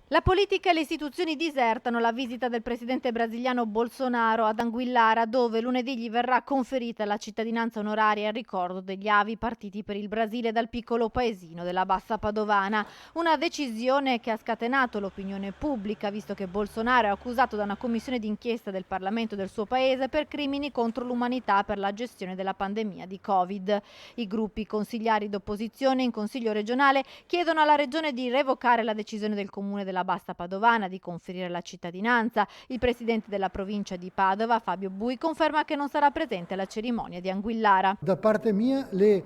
La politica e le istituzioni disertano la visita del presidente brasiliano Bolsonaro ad Anguillara, dove lunedì gli verrà conferita la cittadinanza onoraria in ricordo degli avi partiti per il Brasile dal piccolo paesino della Bassa Padovana. Una decisione che ha scatenato l'opinione pubblica, visto che Bolsonaro è accusato da una commissione d'inchiesta del Parlamento del suo paese per crimini contro l'umanità per la gestione della pandemia di Covid. I gruppi consigliari d'opposizione in Consiglio regionale chiedono alla Regione di revocare la decisione del Comune della Bassa Padovana di conferire la cittadinanza. Il presidente della provincia di Padova, Fabio Bui, conferma che non sarà presente alla cerimonia di Anguillara. Da parte mia le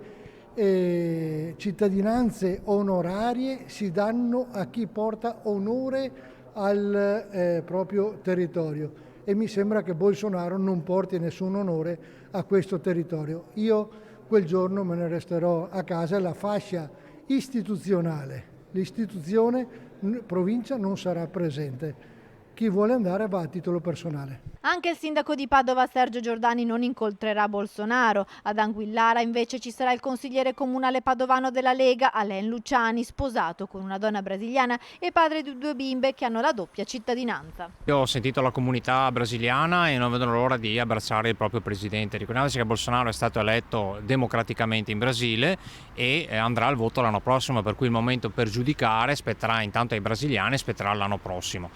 cittadinanze onorarie si danno a chi porta onore al proprio territorio e mi sembra che Bolsonaro non porti nessun onore a questo territorio. Io quel giorno me ne resterò a casa. La fascia istituzionale, l'istituzione provincia non sarà presente. Chi vuole andare va a titolo personale. Anche il sindaco di Padova Sergio Giordani non incontrerà Bolsonaro. Ad Anguillara invece ci sarà il consigliere comunale padovano della Lega, Alain Luciani, sposato con una donna brasiliana e padre di 2 bimbe che hanno la doppia cittadinanza. Io ho sentito la comunità brasiliana e non vedo l'ora di abbracciare il proprio presidente. Ricordiamoci che Bolsonaro è stato eletto democraticamente in Brasile e andrà al voto l'anno prossimo, per cui il momento per giudicare spetterà intanto ai brasiliani e spetterà l'anno prossimo.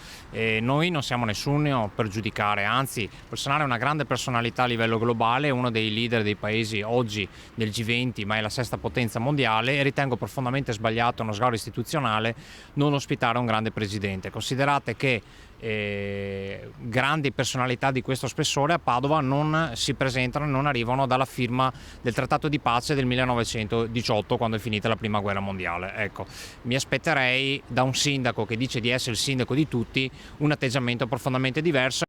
Noi non siamo nessuno per giudicare, anzi Bolsonaro è una grande personalità a livello globale, è uno dei leader dei paesi oggi del G20, ma è la 6ª potenza mondiale, e ritengo profondamente sbagliato uno sguardo istituzionale non ospitare un grande presidente. Considerate che grandi personalità di questo spessore a Padova non si presentano, non arrivano dalla firma del trattato di pace del 1918, quando è finita la prima guerra mondiale. Ecco, mi aspetterei da un sindaco che dice di essere il sindaco di tutti un atteggiamento profondamente diverso.